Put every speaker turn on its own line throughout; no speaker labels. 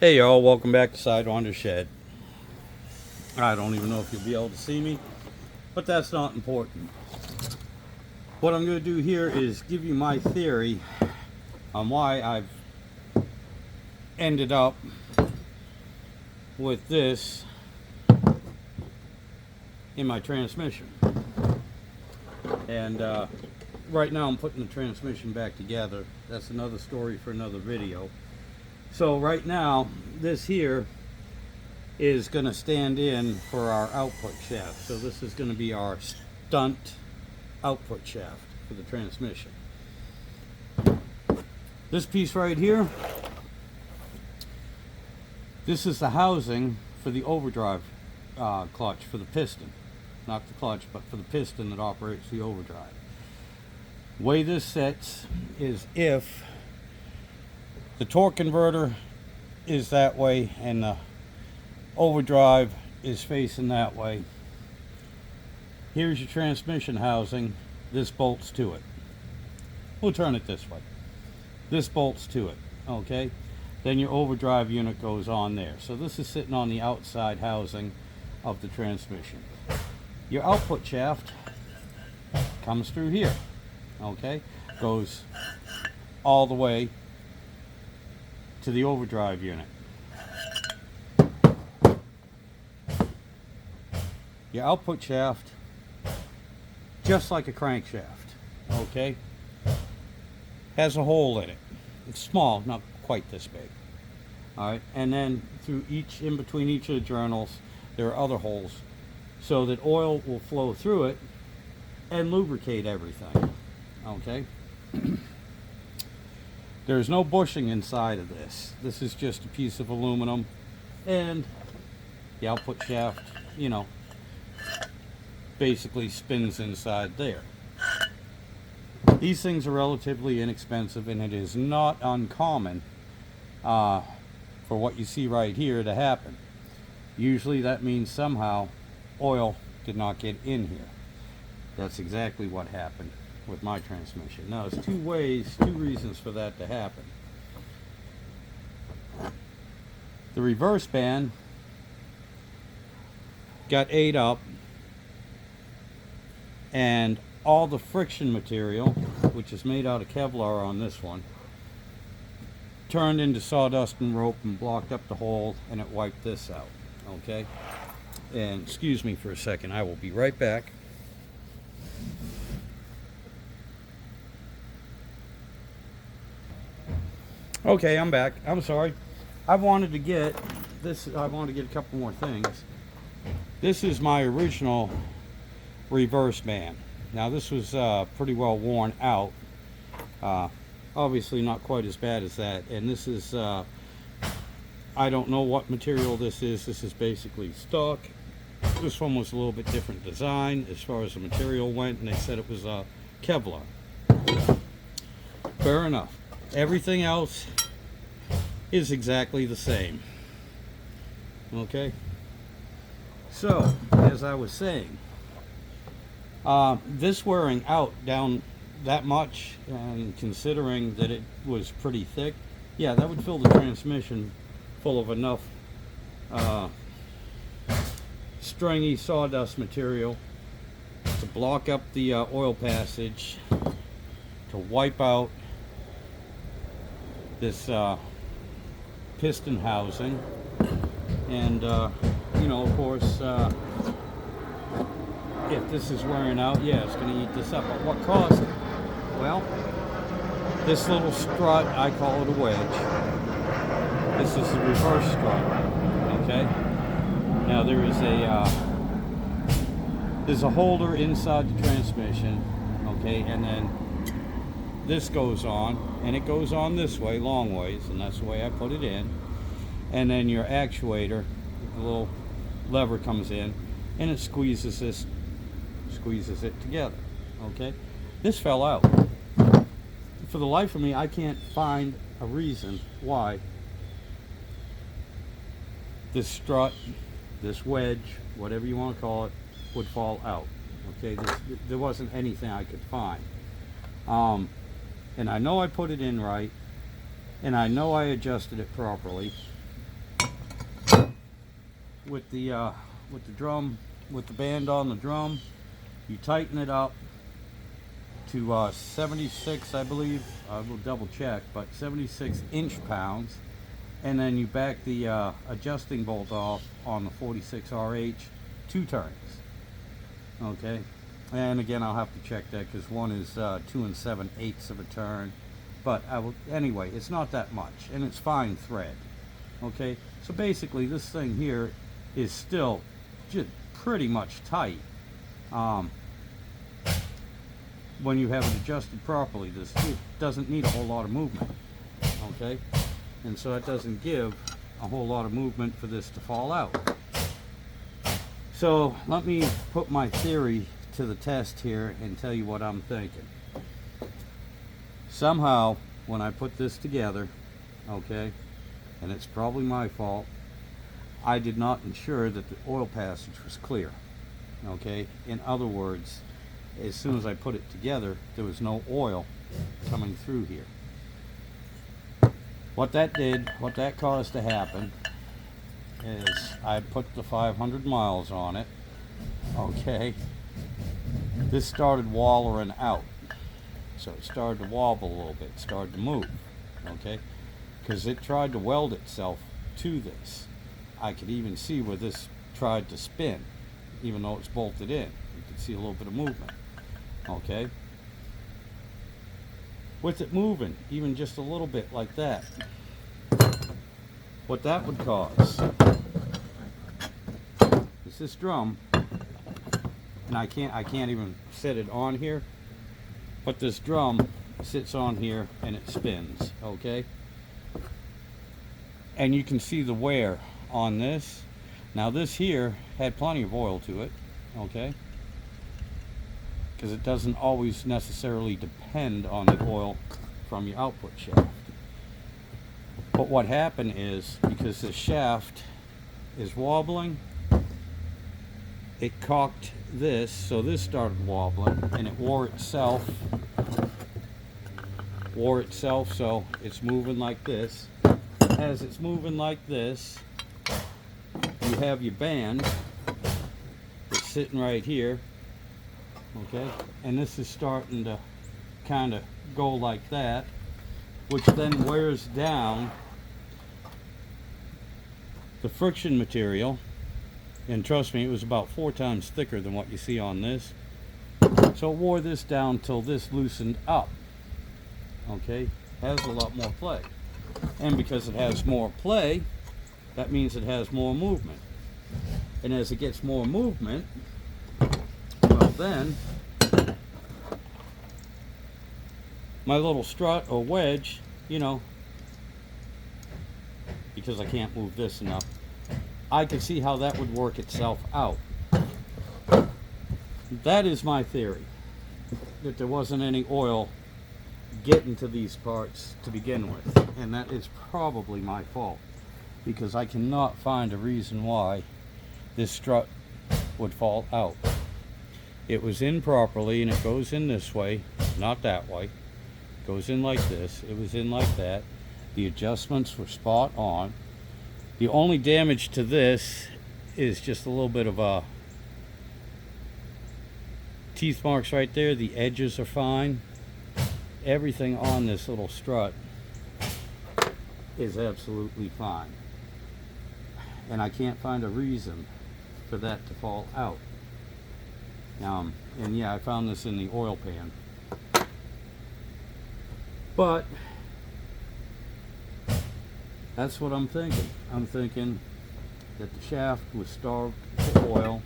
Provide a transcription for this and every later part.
Hey y'all, welcome back to Sidewinder Shed. I don't even know if you'll be able to see me, but that's not important. What I'm going to do here is give you my theory on why I've ended up with this in my transmission. And right now I'm putting the transmission back together. That's another story for another video. So right now, this here is going to stand in for our output shaft. So this is going to be our stunt output shaft for the transmission. This piece right here, this is the housing for the overdrive clutch for the piston. Not the clutch, but for the piston that operates the overdrive. The way this sits is if the torque converter is that way and the overdrive is facing that way. Here's your transmission housing. This bolts to it. We'll turn it this way. This bolts to it. Okay? Then your overdrive unit goes on there. So this is sitting on the outside housing of the transmission. Your output shaft comes through here. Okay? Goes all the way to the overdrive unit. Your output shaft, just like a crankshaft, okay, has a hole in it. It's small, not quite this big. All right, and then in between each of the journals, there are other holes so that oil will flow through it and lubricate everything. Okay. There's no bushing inside of this. This is just a piece of aluminum, and the output shaft, you know, basically spins inside there. These things are relatively inexpensive, and it is not uncommon for what you see right here to happen. Usually that means somehow oil did not get in here. That's exactly what happened with my transmission. Now, there's two reasons for that to happen. The reverse band got ate up, and all the friction material, which is made out of Kevlar on this one, turned into sawdust and rope and blocked up the hole, and it wiped this out. Okay? And excuse me for a second, I will be right back. Okay, I'm back. I'm sorry. I wanted to get a couple more things. This is my original reverse band. Now this was pretty well worn out. Obviously not quite as bad as that. And this is, I don't know what material this is. This is basically stock. This one was a little bit different design as far as the material went, and they said it was Kevlar. Fair enough. Everything else is exactly the same. Okay? So, as I was saying, this wearing out down that much, and considering that it was pretty thick, yeah, that would fill the transmission full of enough stringy sawdust material to block up the oil passage, to wipe out this piston housing, and you know, of course, if this is wearing out, yeah, it's going to eat this up. At what cost? Well, this little strut, I call it a wedge. This is the reverse strut. Okay. Now there's a holder inside the transmission. Okay, and then this goes on, and it goes on this way, long ways, and that's the way I put it in. And then your actuator, a little lever comes in, and it squeezes it together. Okay, this fell out. For the life of me, I can't find a reason why this strut, this wedge, whatever you want to call it, would fall out. Okay, there wasn't anything I could find. And I know I put it in right, and I know I adjusted it properly, with the drum, with the band on the drum. You tighten it up to 76, I believe. I will double check, but 76 inch-pounds. And then you back the adjusting bolt off on the 46 RH 2 turns. Okay, and again I'll have to check that because one is 2 7/8 of a turn, but I will anyway. It's not that much, and it's fine thread. Okay, so basically this thing here is still just pretty much tight. When you have it adjusted properly, it doesn't need a whole lot of movement. Okay, and so it doesn't give a whole lot of movement for this to fall out. So let me put my theory to the test here and tell you what I'm thinking. Somehow when I put this together, okay, and it's probably my fault, I did not ensure that the oil passage was clear. Okay, in other words, as soon as I put it together, there was no oil coming through here. What that caused to happen is I put the 500 miles on it. Okay, this started wallering out, so it started to wobble a little bit, started to move. Okay, because it tried to weld itself to this. I could even see where this tried to spin, even though it's bolted in. You could see a little bit of movement. Okay, with it moving even just a little bit like that, what that would cause is this drum, and I can't even set it on here, but this drum sits on here and it spins. Okay, and you can see the wear on this. Now this here had plenty of oil to it. Okay, because it doesn't always necessarily depend on the oil from your output shaft. But what happened is, because the shaft is wobbling, it cocked this, so this started wobbling, and it wore itself, so it's moving like this. As it's moving like this, you have your band that's sitting right here. Okay, and this is starting to kind of go like that, which then wears down the friction material, and trust me, it was about 4 times thicker than what you see on this. So it wore this down till this loosened up. Okay, has a lot more play, and because it has more play, that means it has more movement, and as it gets more movement, well then my little strut or wedge, you know, because I can't move this enough, I could see how that would work itself out. That is my theory, that there wasn't any oil getting to these parts to begin with, and that is probably my fault, because I cannot find a reason why this strut would fall out. It was in properly, and it goes in this way, not that way. It goes in like this. It was in like that. The adjustments were spot on. The only damage to this is just a little bit of teeth marks right there. The edges are fine. Everything on this little strut is absolutely fine, and I can't find a reason for that to fall out. And yeah, I found this in the oil pan, but that's what I'm thinking. I'm thinking that the shaft was starved for oil,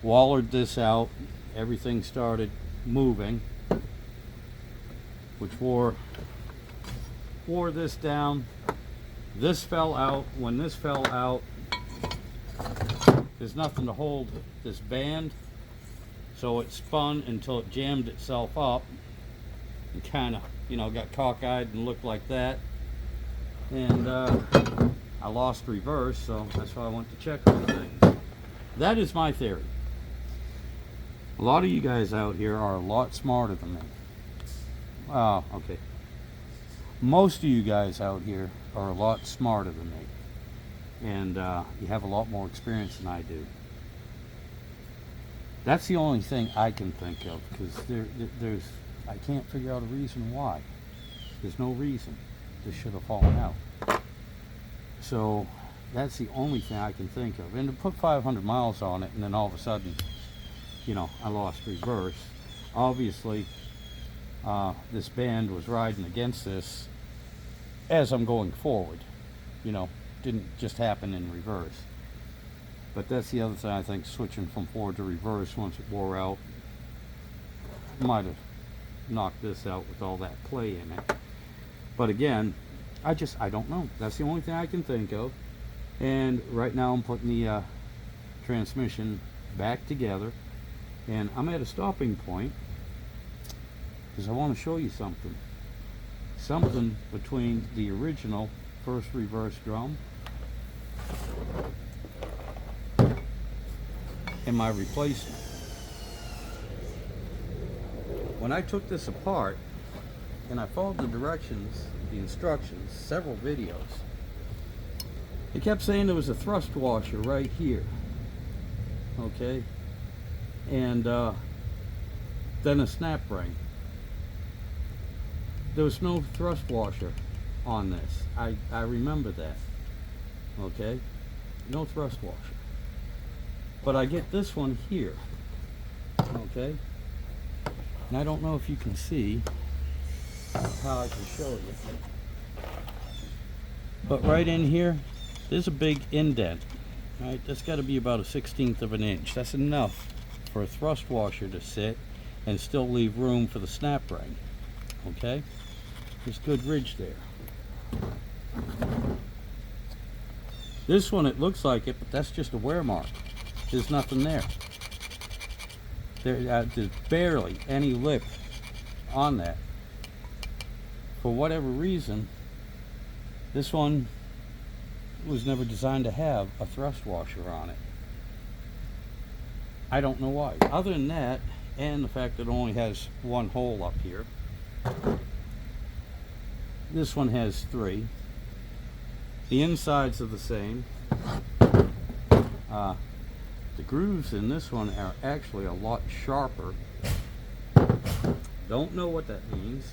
wallered this out, everything started moving, which wore this down. This fell out. When this fell out, there's nothing to hold this band, so it spun until it jammed itself up and kind of, you know, got cockeyed and looked like that. And I lost reverse, so that's why I went to check on things. That is my theory. A lot of you guys out here are a lot smarter than me. Okay. Most of you guys out here are a lot smarter than me. and you have a lot more experience than I do. That's the only thing I can think of, because there's I can't figure out a reason why. There's no reason this should have fallen out. So that's the only thing I can think of. And to put 500 miles on it and then all of a sudden, you know, I lost reverse. Obviously, this band was riding against this as I'm going forward. You know, didn't just happen in reverse. But that's the other thing, I think, switching from forward to reverse once it wore out might have knocked this out with all that play in it. But again, I don't know. That's the only thing I can think of. And right now I'm putting the transmission back together, and I'm at a stopping point because I want to show you something between the original first reverse drum and my replacement. When I took this apart and I followed the directions, the instructions, several videos, it kept saying there was a thrust washer right here, okay, and then a snap ring. There was no thrust washer on this. I remember that, okay, no thrust washer. But I get this one here, okay, and I don't know if you can see how I can show you, but right in here there's a big indent. Right, that's got to be about a 1/16 of an inch. That's enough for a thrust washer to sit and still leave room for the snap ring. Okay, there's good ridge there. This one, it looks like it, but that's just a wear mark. There's nothing there. There's barely any lip on that. For whatever reason, this one was never designed to have a thrust washer on it. I don't know why. Other than that, and the fact that it only has one hole up here. This one has 3. The insides are the same. The grooves in this one are actually a lot sharper. Don't know what that means.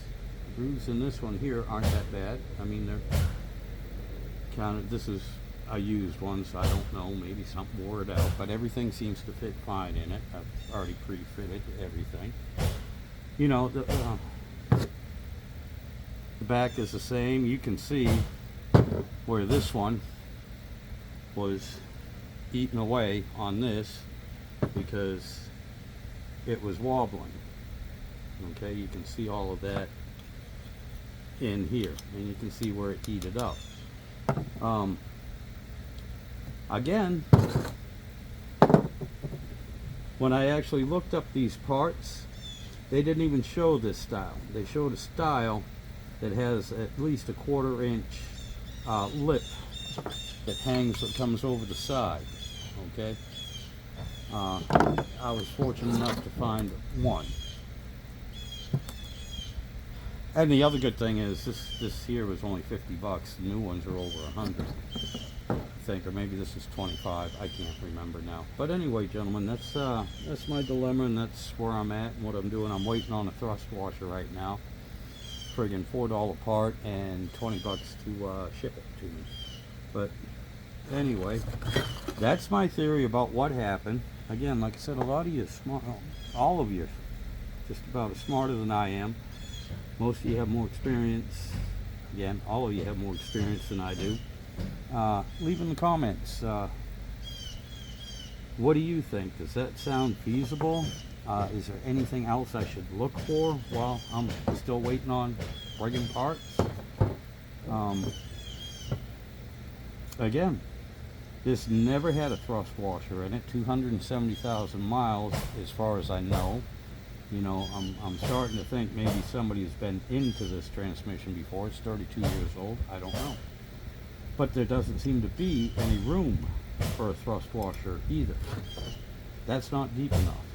The grooves in this one here aren't that bad. I mean, they're kind of, this is a used one, so I don't know, maybe something wore it out, but everything seems to fit fine in it. I've already pre-fitted everything. You know, the back is the same. You can see where this one was eating away on this because it was wobbling. Okay, you can see all of that in here, and you can see where it heated up. Again, when I actually looked up these parts, they didn't even show this style. They showed a style that has at least a 1/4 inch lip that hangs, that comes over the side. Okay, I was fortunate enough to find one. And the other good thing is this here was only $50. The new ones are over 100, I think, or maybe this is 25. I can't remember now. But anyway, gentlemen, that's my dilemma, and that's where I'm at and what I'm doing. I'm waiting on a thrust washer right now. Friggin' $4 part and $20 to ship it to me. But anyway, that's my theory about what happened. Again, like I said, a lot of you are smart. All of you are just about as smarter than I am. Most of you have more experience. Again, all of you have more experience than I do. Leave in the comments. What do you think? Does that sound feasible? Is there anything else I should look for while I'm still waiting on friggin' parts? Again, this never had a thrust washer in it. 270,000 miles as far as I know. You know, I'm starting to think maybe somebody's been into this transmission before. It's 32 years old. I don't know. But there doesn't seem to be any room for a thrust washer either. That's not deep enough.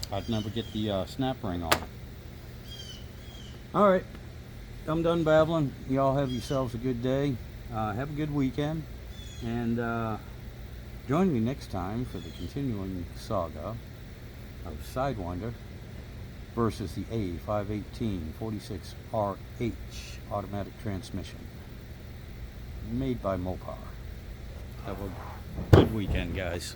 I'd never get the snap ring on it. Alright, I'm done babbling. Y'all have yourselves a good day. Have a good weekend. And join me next time for the continuing saga of Sidewinder versus the A518 46RH automatic transmission, made by Mopar. Have a good weekend, guys.